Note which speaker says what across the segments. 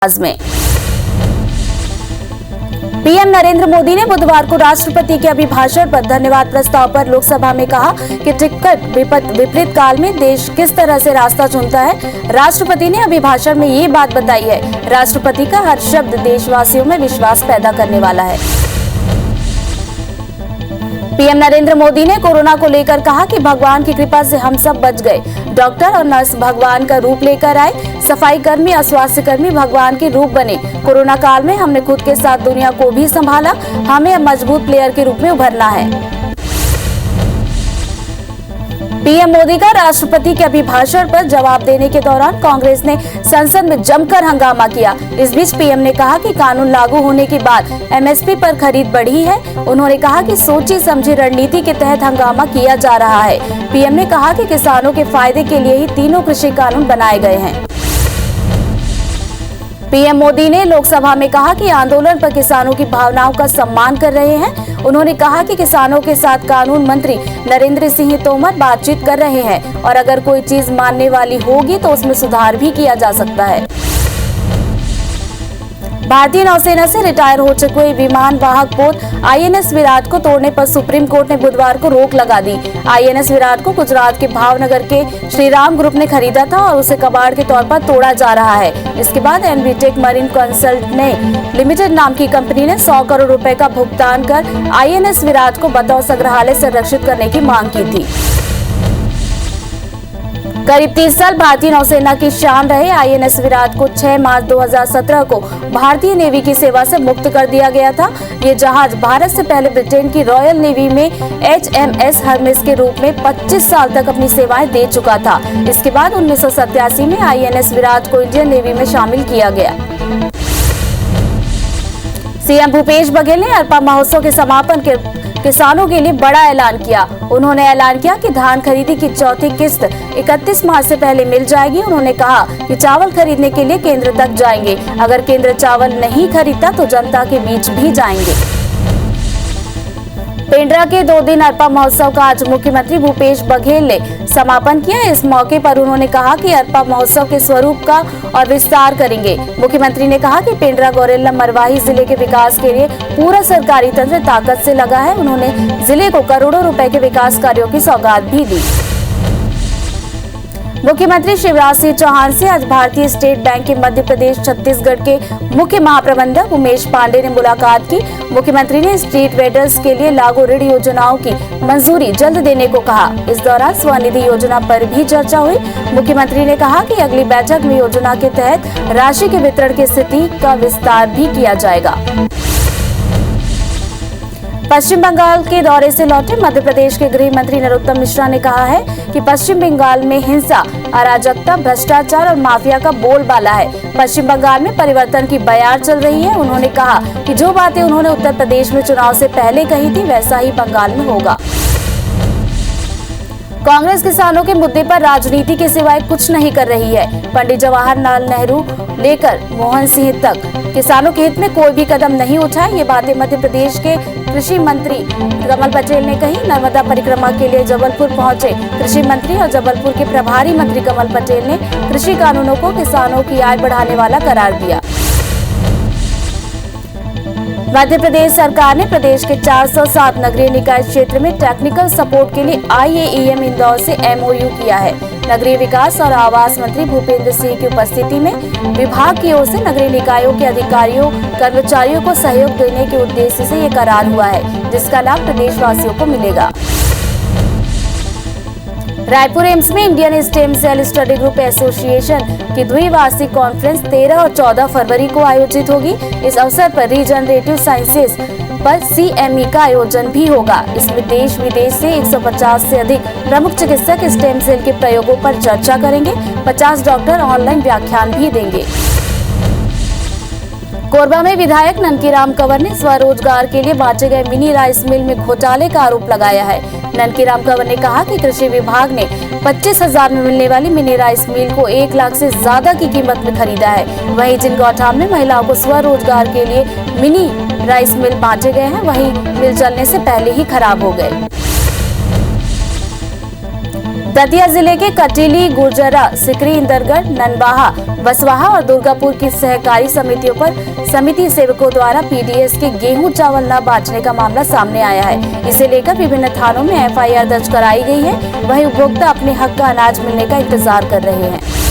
Speaker 1: में पीएम नरेंद्र मोदी ने बुधवार को राष्ट्रपति के अभिभाषण पर धन्यवाद प्रस्ताव पर लोकसभा में कहा कि टिकट विपरीत काल में देश किस तरह से रास्ता चुनता है। राष्ट्रपति ने अभिभाषण में ये बात बताई है। राष्ट्रपति का हर शब्द देशवासियों में विश्वास पैदा करने वाला है। पीएम नरेंद्र मोदी ने कोरोना को लेकर कहा कि भगवान की कृपा से हम सब बच गए। डॉक्टर और नर्स भगवान का रूप लेकर आए। सफाई कर्मी और स्वास्थ्य कर्मी भगवान के रूप बने। कोरोना काल में हमने खुद के साथ दुनिया को भी संभाला। हमें मजबूत प्लेयर के रूप में उभरना है। पीएम मोदी का राष्ट्रपति के अभिभाषण पर जवाब देने के दौरान कांग्रेस ने संसद में जमकर हंगामा किया। इस बीच पीएम ने कहा कि कानून लागू होने के बाद एमएसपी पर खरीद बढ़ी है। उन्होंने कहा कि सोची समझी रणनीति के तहत हंगामा किया जा रहा है। पीएम ने कहा कि किसानों के फायदे के लिए ही तीनों कृषि कानून बनाए गए हैं। पीएम मोदी ने लोकसभा में कहा कि आंदोलन पर किसानों की भावनाओं का सम्मान कर रहे हैं। उन्होंने कहा कि किसानों के साथ कानून मंत्री नरेंद्र सिंह तोमर बातचीत कर रहे हैं और अगर कोई चीज मानने वाली होगी तो उसमें सुधार भी किया जा सकता है। भारतीय नौसेना से रिटायर हो चुके विमान वाहक पोत आईएनएस विराट को तोड़ने पर सुप्रीम कोर्ट ने बुधवार को रोक लगा दी। आईएनएस विराट को गुजरात के भावनगर के श्रीराम ग्रुप ने खरीदा था और उसे कबाड़ के तौर पर तोड़ा जा रहा है। इसके बाद एनवीटेक मरीन कंसल्टेंट लिमिटेड नाम की कंपनी ने 100 करोड़ रुपए का भुगतान कर आईएनएस विराट को बतौर संग्रहालय संरक्षित करने की मांग की थी। करीब 30 साल भारतीय नौसेना की शान रहे आईएनएस विराट को 6 मार्च 2017 को भारतीय नेवी की सेवा से मुक्त कर दिया गया था। ये जहाज भारत से पहले ब्रिटेन की रॉयल नेवी में HMS हर्मेस के रूप में 25 साल तक अपनी सेवाएं दे चुका था। इसके बाद 1987 में आईएनएस विराट को इंडियन नेवी में शामिल किया गया। सीएम भूपेश बघेल ने अरपा महोत्सव के समापन के किसानों के लिए बड़ा ऐलान किया। उन्होंने ऐलान किया कि धान खरीदी की चौथी किस्त 31 मार्च से पहले मिल जाएगी। उन्होंने कहा कि चावल खरीदने के लिए केंद्र तक जाएंगे। अगर केंद्र चावल नहीं खरीदता तो जनता के बीच भी जाएंगे। पेंड्रा के 2 दिन अरपा महोत्सव का आज मुख्यमंत्री भूपेश बघेल ने समापन किया। इस मौके पर उन्होंने कहा कि अरपा महोत्सव के स्वरूप का और विस्तार करेंगे। मुख्यमंत्री ने कहा कि पेंड्रा गौरेला मरवाही जिले के विकास के लिए पूरा सरकारी तंत्र ताकत से लगा है। उन्होंने जिले को करोड़ों रुपए के विकास कार्यों की सौगात भी दी। मुख्यमंत्री शिवराज सिंह चौहान से आज भारतीय स्टेट बैंक के मध्य प्रदेश छत्तीसगढ़ के मुख्य महाप्रबंधक उमेश पांडे ने मुलाकात की। मुख्यमंत्री ने स्ट्रीट वेंडर्स के लिए लागू ऋण योजनाओं की मंजूरी जल्द देने को कहा। इस दौरान स्वनिधि योजना पर भी चर्चा हुई। मुख्यमंत्री ने कहा कि अगली बैठक में योजना के तहत राशि के वितरण की स्थिति का विस्तार भी किया जाएगा। पश्चिम बंगाल के दौरे से लौटे मध्य प्रदेश के गृह मंत्री नरोत्तम मिश्रा ने कहा है कि पश्चिम बंगाल में हिंसा, अराजकता, भ्रष्टाचार और माफिया का बोलबाला है। पश्चिम बंगाल में परिवर्तन की बयार चल रही है। उन्होंने कहा कि जो बातें उन्होंने उत्तर प्रदेश में चुनाव से पहले कही थी वैसा ही बंगाल में होगा। कांग्रेस किसानों के मुद्दे पर राजनीति के सिवाय कुछ नहीं कर रही है। पंडित जवाहरलाल नेहरू लेकर मोहन सिंह तक किसानों के हित में कोई भी कदम नहीं उठाए। ये बातें मध्य प्रदेश के कृषि मंत्री कमल पटेल ने कही। नर्मदा परिक्रमा के लिए जबलपुर पहुंचे कृषि मंत्री और जबलपुर के प्रभारी मंत्री कमल पटेल ने कृषि कानूनों को किसानों की आय बढ़ाने वाला करार दिया। मध्य प्रदेश सरकार ने प्रदेश के 407 नगरीय निकाय क्षेत्र में टेक्निकल सपोर्ट के लिए IAEM इंदौर से MOU किया है। नगरीय विकास और आवास मंत्री भूपेंद्र सिंह की उपस्थिति में विभाग की ओर से नगरीय निकायों के अधिकारियों कर्मचारियों को सहयोग देने के उद्देश्य से ये करार हुआ है, जिसका लाभ प्रदेशवासियों को मिलेगा। रायपुर एम्स में Indian stem cell study group association की द्विवार्षिक कॉन्फ्रेंस 13 और 14 फरवरी को आयोजित होगी। इस अवसर पर रीजनरेटिव साइंसेज पर CME का आयोजन भी होगा। इसमें देश विदेश से 150 से अधिक प्रमुख चिकित्सक स्टेम सेल के प्रयोगों पर चर्चा करेंगे। 50 डॉक्टर ऑनलाइन व्याख्यान भी देंगे। कोरबा में विधायक ननकीराम कंवर ने स्वरोजगार के लिए बांटे गए मिनी राइस मिल में घोटाले का आरोप लगाया है। ननकीराम कंवर ने कहा कि कृषि विभाग ने 25,000 में मिलने वाली मिनी राइस मिल को 1 लाख से ज्यादा की कीमत में खरीदा है। वहीं जिन गौठान में महिलाओं को स्वरोजगार के लिए मिनी राइस मिल बांटे गए हैं, वहीं मिल चलने से पहले ही खराब हो गए। दतिया जिले के कटीली, गुर्जरा, सिकरी, इंदरगढ़, ननबाहा, बसवाहा और दुर्गापुर की सहकारी समितियों पर समिति सेवकों द्वारा पीडीएस के गेहूं चावल न बांटने का मामला सामने आया है। इसे लेकर विभिन्न थानों में एफआईआर दर्ज कराई गई है। वहीं उपभोक्ता अपने हक का अनाज मिलने का इंतजार कर रहे हैं।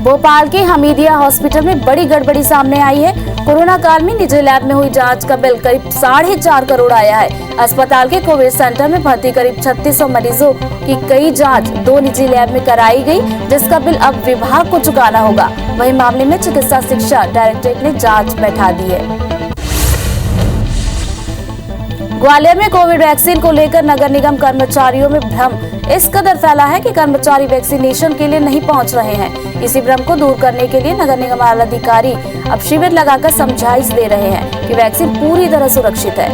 Speaker 1: भोपाल के हमीदिया हॉस्पिटल में बड़ी गड़बड़ी सामने आई है। कोरोना काल में निजी लैब में हुई जांच का बिल करीब 4.5 करोड़ आया है। अस्पताल के कोविड सेंटर में भर्ती करीब 3600 मरीजों की कई जांच 2 निजी लैब में कराई गई, जिसका बिल अब विभाग को चुकाना होगा। वहीं मामले में चिकित्सा शिक्षा डायरेक्टरेट ने जांच बैठा दी है। ग्वालियर में कोविड वैक्सीन को लेकर नगर निगम कर्मचारियों में भ्रम इस कदर फैला है कि कर्मचारी वैक्सीनेशन के लिए नहीं पहुंच रहे हैं। इसी भ्रम को दूर करने के लिए नगर निगम अधिकारी अब शिविर लगाकर समझाइश दे रहे हैं कि वैक्सीन पूरी तरह सुरक्षित है।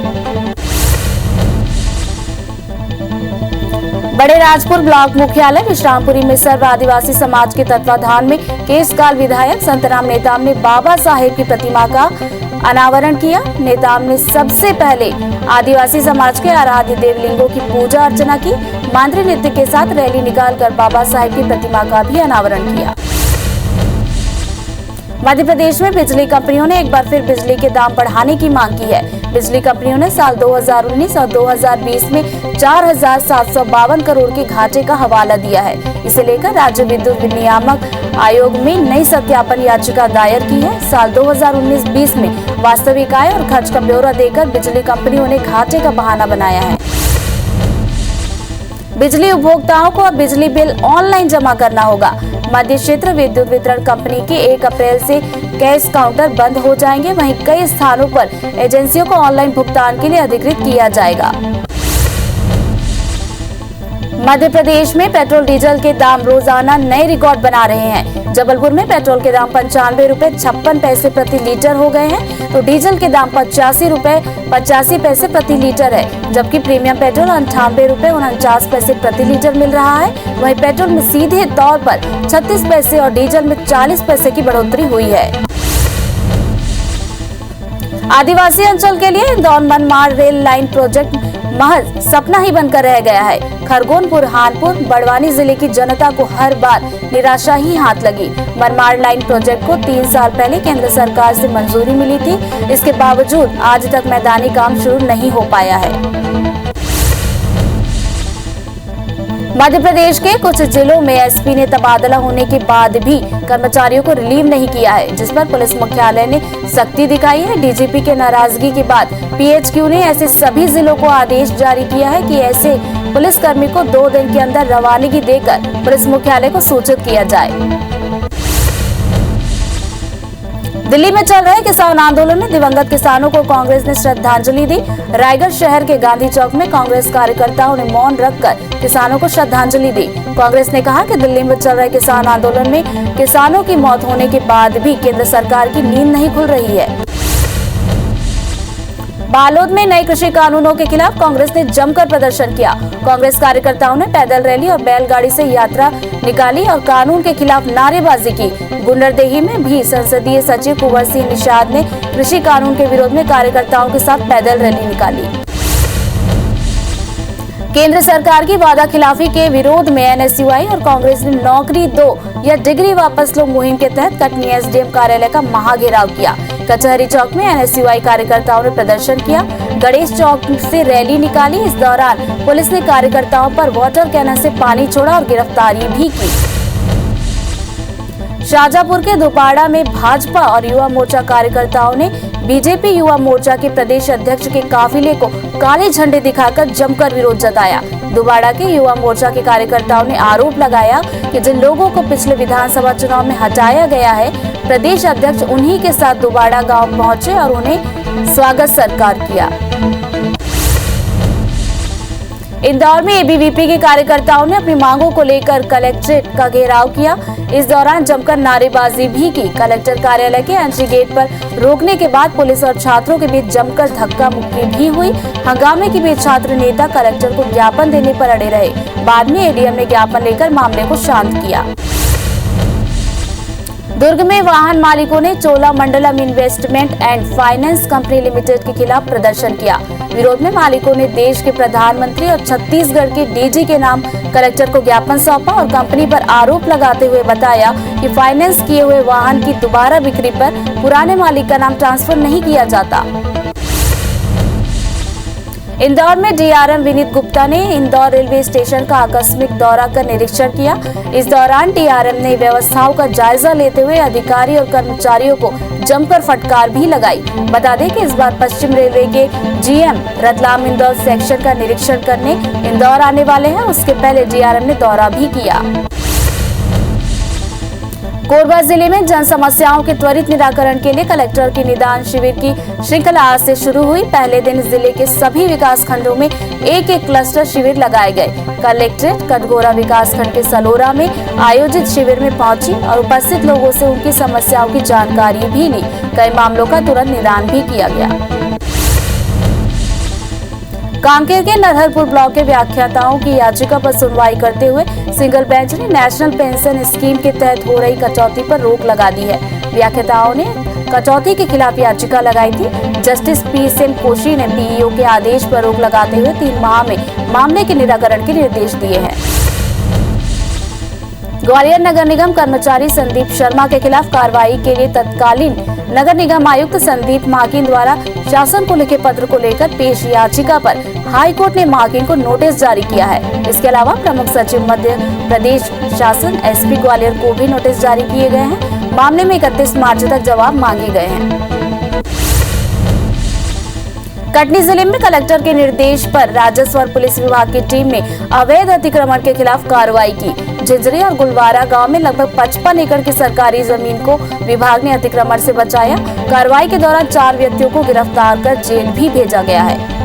Speaker 1: बड़े राजपुर ब्लॉक मुख्यालय विश्रामपुरी में सर्व आदिवासी समाज के तत्वाधान में केशकाल विधायक संतराम नेताम ने बाबा साहेब की प्रतिमा का अनावरण किया। नेताम ने सबसे पहले आदिवासी समाज के आराध्य देवलिंगों की पूजा अर्चना की। मांद्री नृत्य के साथ रैली निकालकर बाबा साहेब की प्रतिमा का भी अनावरण किया। मध्य प्रदेश में बिजली कंपनियों ने एक बार फिर बिजली के दाम बढ़ाने की मांग की है। बिजली कंपनियों ने साल 2019 और 2020 में 4,752 करोड़ के घाटे का हवाला दिया है। इसे लेकर राज्य विद्युत विनियामक आयोग में नई सत्यापन याचिका दायर की है। साल 2019-20 में वास्तविक आय और खर्च का ब्यौरा देकर बिजली कंपनियों ने घाटे का बहाना बनाया है। बिजली उपभोक्ताओं को अब बिजली बिल ऑनलाइन जमा करना होगा। मध्य क्षेत्र विद्युत वितरण कंपनी के 1 अप्रैल से कैश काउंटर बंद हो जाएंगे। वहीं कई स्थानों पर एजेंसियों को ऑनलाइन भुगतान के लिए अधिकृत किया जाएगा। मध्य प्रदेश में पेट्रोल डीजल के दाम रोजाना नए रिकॉर्ड बना रहे हैं। जबलपुर में पेट्रोल के दाम 95 रुपए 56 पैसे प्रति लीटर हो गए हैं, तो डीजल के दाम 85 रुपए 85 पैसे प्रति लीटर है, जबकि प्रीमियम पेट्रोल 98 रुपए 49 पैसे प्रति लीटर मिल रहा है। वहीं पेट्रोल में सीधे तौर पर 36 पैसे और डीजल में 40 पैसे की बढ़ोतरी हुई है। आदिवासी अंचल के लिए Indore Manmad rail line project महज सपना ही बनकर रह गया है। खरगोन, बुरहानपुर, बड़वानी जिले की जनता को हर बार निराशा ही हाथ लगी। मनमाड़ लाइन प्रोजेक्ट को 3 साल पहले केंद्र सरकार से मंजूरी मिली थी। इसके बावजूद आज तक मैदानी काम शुरू नहीं हो पाया है। मध्य प्रदेश के कुछ जिलों में एसपी ने तबादला होने के बाद भी कर्मचारियों को रिलीव नहीं किया है, जिस पर पुलिस मुख्यालय ने सख्ती दिखाई है। डीजीपी के नाराजगी के बाद पीएचक्यू ने ऐसे सभी जिलों को आदेश जारी किया है कि ऐसे पुलिसकर्मी को 2 दिन के अंदर रवानगी देकर पुलिस मुख्यालय को सूचित किया जाए। दिल्ली में चल रहे किसान आंदोलन में दिवंगत किसानों को कांग्रेस ने श्रद्धांजलि दी। रायगढ़ शहर के गांधी चौक में कांग्रेस कार्यकर्ताओं ने मौन रखकर किसानों को श्रद्धांजलि दी। कांग्रेस ने कहा कि दिल्ली में चल रहे किसान आंदोलन में किसानों की मौत होने के बाद भी केंद्र सरकार की नींद नहीं खुल रही है। बालोद में नए कृषि कानूनों के खिलाफ कांग्रेस ने जमकर प्रदर्शन किया। कांग्रेस कार्यकर्ताओं ने पैदल रैली और बैलगाड़ी से यात्रा निकाली और कानून के खिलाफ नारेबाजी की। गुंडरदेही में भी संसदीय सचिव कुंवर सिंह निषाद ने कृषि कानून के विरोध में कार्यकर्ताओं के साथ पैदल रैली निकाली। केंद्र सरकार की वादा खिलाफी के विरोध में एनएसयूआई और कांग्रेस ने नौकरी दो या डिग्री वापस लो मुहिम के तहत कटनी एसडीएम कार्यालय का महाघेराव किया। कचहरी चौक में एनएसयूआई कार्यकर्ताओं ने प्रदर्शन किया। गणेश चौक से रैली निकाली। इस दौरान पुलिस ने कार्यकर्ताओं पर वाटर कैनन से पानी छोड़ा और गिरफ्तारी भी की। शाहजहांपुर के दुपाड़ा में भाजपा और युवा मोर्चा कार्यकर्ताओं ने बीजेपी युवा मोर्चा के प्रदेश अध्यक्ष के काफिले को काले झंडे दिखाकर जमकर विरोध जताया। दुबाड़ा के युवा मोर्चा के कार्यकर्ताओं ने आरोप लगाया कि जिन लोगों को पिछले विधानसभा चुनाव में हटाया गया है, प्रदेश अध्यक्ष उन्हीं के साथ दुबाड़ा गांव पहुंचे और उन्हें स्वागत सत्कार किया। इंदौर में एबीवीपी के कार्यकर्ताओं ने अपनी मांगों को लेकर कलेक्ट्रेट का घेराव किया। इस दौरान जमकर नारेबाजी भी की। कलेक्टर कार्यालय के एंट्री गेट पर रोकने के बाद पुलिस और छात्रों के बीच जमकर धक्का मुक्की भी हुई। हंगामे के बीच छात्र नेता कलेक्टर को ज्ञापन देने पर अड़े रहे। बाद में एडीएम ने ज्ञापन लेकर मामले को शांत किया। दुर्ग में वाहन मालिकों ने Cholamandalam investment and finance company limited के खिलाफ प्रदर्शन किया। विरोध में मालिकों ने देश के प्रधानमंत्री और छत्तीसगढ़ के डीजी के नाम कलेक्टर को ज्ञापन सौंपा और कंपनी पर आरोप लगाते हुए बताया कि फाइनेंस किए हुए वाहन की दोबारा बिक्री पर पुराने मालिक का नाम ट्रांसफर नहीं किया जाता। इंदौर में डीआरएम विनीत गुप्ता ने इंदौर रेलवे स्टेशन का आकस्मिक दौरा कर निरीक्षण किया। इस दौरान डीआरएम ने व्यवस्थाओं का जायजा लेते हुए अधिकारी और कर्मचारियों को जमकर फटकार भी लगाई। बता दें कि इस बार पश्चिम रेलवे के जीएम रतलाम इंदौर सेक्शन का निरीक्षण करने इंदौर आने वाले हैं। उसके पहले डीआरएम ने दौरा भी किया। कोरबा जिले में जन समस्याओं के त्वरित निराकरण के लिए कलेक्टर की निदान शिविर की श्रृंखला आज से शुरू हुई। पहले दिन जिले के सभी विकास खंडों में एक क्लस्टर शिविर लगाए गए। कलेक्ट्रेट कटघोरा विकास खंड के सलोरा में आयोजित शिविर में पहुंची और उपस्थित लोगों से उनकी समस्याओं की जानकारी भी ली। कई मामलों का तुरंत निदान भी किया गया। कांकेर के नरहरपुर ब्लॉक के व्याख्याताओं की याचिका पर सुनवाई करते हुए सिंगल बेंच ने नेशनल पेंशन स्कीम के तहत हो रही कटौती पर रोक लगा दी है। व्याख्याताओं ने कटौती के खिलाफ याचिका लगाई थी। Justice PS. कोशी ने पीईओ के आदेश पर रोक लगाते हुए 3 माह में मामले के निराकरण के निर्देश दिए हैं। ग्वालियर नगर निगम कर्मचारी संदीप शर्मा के खिलाफ कार्रवाई के लिए तत्कालीन नगर निगम आयुक्त संदीप माकिन द्वारा शासन को लिखे पत्र को लेकर पेश याचिका पर हाई कोर्ट ने माकिन को नोटिस जारी किया है। इसके अलावा प्रमुख सचिव मध्य प्रदेश शासन एसपी ग्वालियर को भी नोटिस जारी किए गए हैं। मामले में 31 मार्च तक जवाब मांगे गए हैं। कटनी जिले में कलेक्टर के निर्देश पर राजस्व और पुलिस विभाग की टीम ने अवैध अतिक्रमण के खिलाफ कार्रवाई की। झिंझरी और गुलवारा गांव में लगभग 55 एकड़ की सरकारी जमीन को विभाग ने अतिक्रमण से बचाया। कार्रवाई के दौरान 4 व्यक्तियों को गिरफ्तार कर जेल भी भेजा गया है।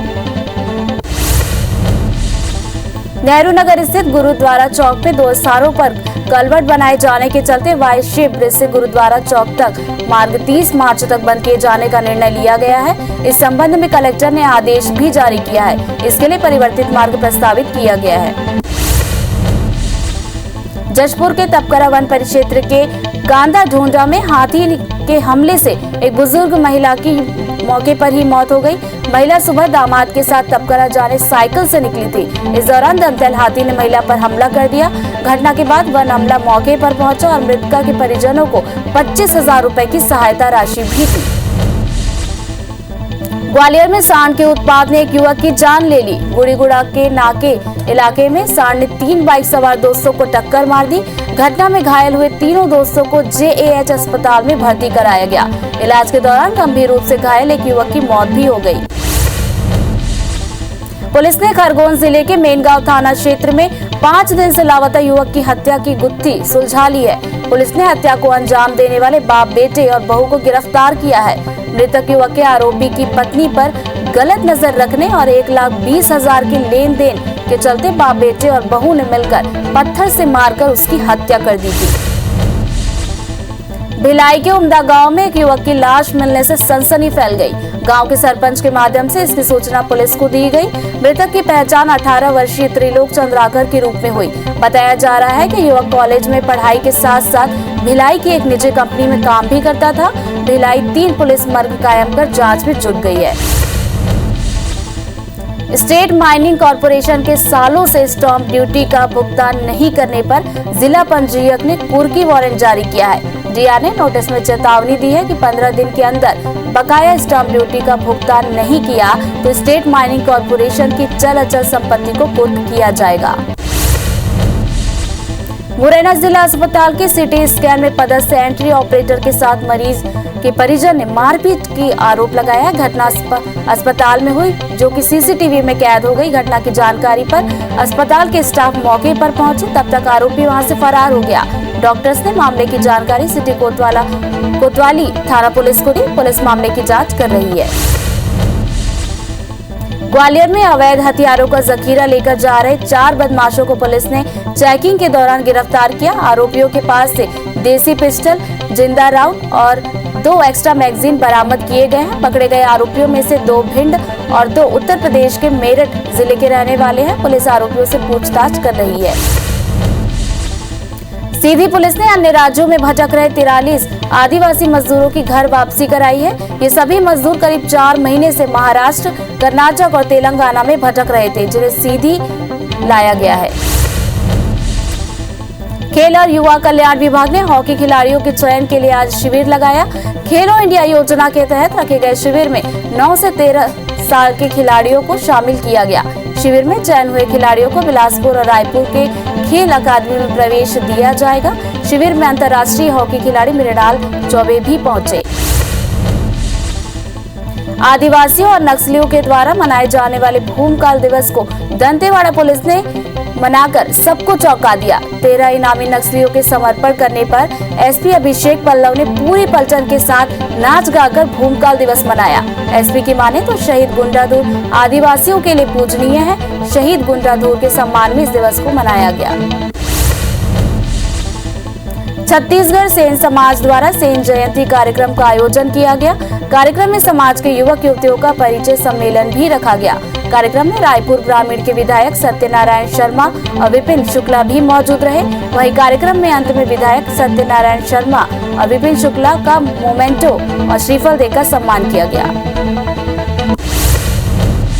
Speaker 1: नेहरू नगर स्थित गुरुद्वारा चौक पे 2 स्थानों पर कलवर्ट बनाए जाने के चलते वाइशे ब्रिज से गुरुद्वारा चौक तक मार्ग 30 मार्च तक बंद किए जाने का निर्णय लिया गया है। इस संबंध में कलेक्टर ने आदेश भी जारी किया है। इसके लिए परिवर्तित मार्ग प्रस्तावित किया गया है। जशपुर के तपकरा वन परिक्षेत्र के कांदा ढूंढा में हाथी के हमले से एक बुजुर्ग महिला की मौके पर ही मौत हो गई। महिला सुबह दामाद के साथ तपकरा जाने साइकिल से निकली थी। इस दौरान दंतैल हाथी ने महिला पर हमला कर दिया। घटना के बाद वन अमला मौके पर पहुंचा और मृतका के परिजनों को 25,000 रुपए की सहायता राशि भी दी। ग्वालियर में सांड के उत्पात ने एक युवक की जान ले ली। गुड़ीगुड़ा के नाके इलाके में सांड ने 3 बाइक सवार दोस्तों को टक्कर मार दी। घटना में घायल हुए तीनों दोस्तों को जेएएच अस्पताल में भर्ती कराया गया। इलाज के दौरान गंभीर रूप से घायल एक युवक की मौत भी हो गई। पुलिस ने खरगोन जिले के मेनगांव थाना क्षेत्र में 5 दिन से लापता युवक की हत्या की गुत्थी सुलझा ली है। पुलिस ने हत्या को अंजाम देने वाले बाप बेटे और बहू को गिरफ्तार किया है। मृतक युवक के आरोपी की पत्नी पर गलत नजर रखने और 1,20,000 के लेन देन के चलते बाप बेटे और बहू ने मिलकर पत्थर से मारकर उसकी हत्या कर दी थी। भिलाई के उमदा गांव में एक युवक की लाश मिलने से सनसनी फैल गई। गांव के सरपंच के माध्यम से इसकी सूचना पुलिस को दी गई। मृतक की पहचान 18 वर्षीय त्रिलोक चंद्राकर के रूप में हुई। बताया जा रहा है कि युवक कॉलेज में पढ़ाई के साथ साथ भिलाई की एक निजी कंपनी में काम भी करता था। भिलाई 3 पुलिस मर्ग कायम कर जांच में जुट गई है। स्टेट माइनिंग कॉरपोरेशन के सालों से स्टैंप ड्यूटी का भुगतान नहीं करने पर जिला पंजीयक ने कुर्की वारंट जारी किया है। डीआर ने नोटिस में चेतावनी दी है कि 15 दिन के अंदर बकाया स्टैंप ड्यूटी का भुगतान नहीं किया तो स्टेट माइनिंग कॉरपोरेशन की चल अचल संपत्ति को कुर्क किया जाएगा। मुरैना जिला अस्पताल के सिटी स्कैन में पदस्थ एंट्री ऑपरेटर के साथ मरीज के परिजन ने मारपीट की आरोप लगाया। घटना अस्पताल में हुई जो कि सीसीटीवी में कैद हो गई। घटना की जानकारी पर अस्पताल के स्टाफ मौके पर पहुंचे, तब तक आरोपी वहां से फरार हो गया। डॉक्टर्स ने मामले की जानकारी सिटी कोतवाली थाना पुलिस को दी। पुलिस मामले की जांच कर रही है। ग्वालियर में अवैध हथियारों का जखीरा लेकर जा रहे 4 बदमाशों को पुलिस ने चेकिंग के दौरान गिरफ्तार किया। आरोपियों के पास से देसी पिस्टल, जिंदा राउंड और 2 एक्स्ट्रा मैगजीन बरामद किए गए हैं। पकड़े गए आरोपियों में से 2 भिंड और 2 उत्तर प्रदेश के मेरठ जिले के रहने वाले हैं। पुलिस आरोपियों से पूछताछ कर रही है। सीधी पुलिस ने अन्य राज्यों में भटक रहे 43 आदिवासी मजदूरों की घर वापसी कराई है। ये सभी मजदूर करीब 4 महीने से महाराष्ट्र, कर्नाटक और तेलंगाना में भटक रहे थे, जिन्हें सीधी लाया गया है। खेल और युवा कल्याण विभाग ने हॉकी खिलाड़ियों के चयन के लिए आज शिविर लगाया। खेलो इंडिया योजना के तहत रखे गए शिविर में 9 से 13 साल के खिलाड़ियों को शामिल किया गया। शिविर में चयन हुए खिलाड़ियों को बिलासपुर और रायपुर के खेल अकादमी में प्रवेश दिया जाएगा। शिविर में अंतर्राष्ट्रीय हॉकी खिलाड़ी मृणाल चौबे भी पहुंचे। आदिवासियों और नक्सलियों के द्वारा मनाए जाने वाले भूमकाल दिवस को दंतेवाड़ा पुलिस ने मनाकर सबको चौंका दिया। 13 इनामी नक्सलियों के समर्पण करने पर एसपी अभिषेक पल्लव ने पूरी पलटन के साथ नाच गाकर भूमकाल दिवस मनाया। एसपी की माने तो शहीद गुंडाधुर आदिवासियों के लिए पूजनीय है। शहीद गुंडाधुर के सम्मान में इस दिवस को मनाया गया। छत्तीसगढ़ सेन समाज द्वारा सेन जयंती कार्यक्रम का आयोजन किया गया। कार्यक्रम में समाज के युवक युवतियों का परिचय सम्मेलन भी रखा गया। कार्यक्रम में रायपुर ग्रामीण के विधायक सत्यनारायण शर्मा और विपिन शुक्ला भी मौजूद रहे। वहीं कार्यक्रम में अंत में विधायक सत्यनारायण शर्मा और विपिन शुक्ला का मोमेंटो और श्रीफल देकर सम्मान किया गया।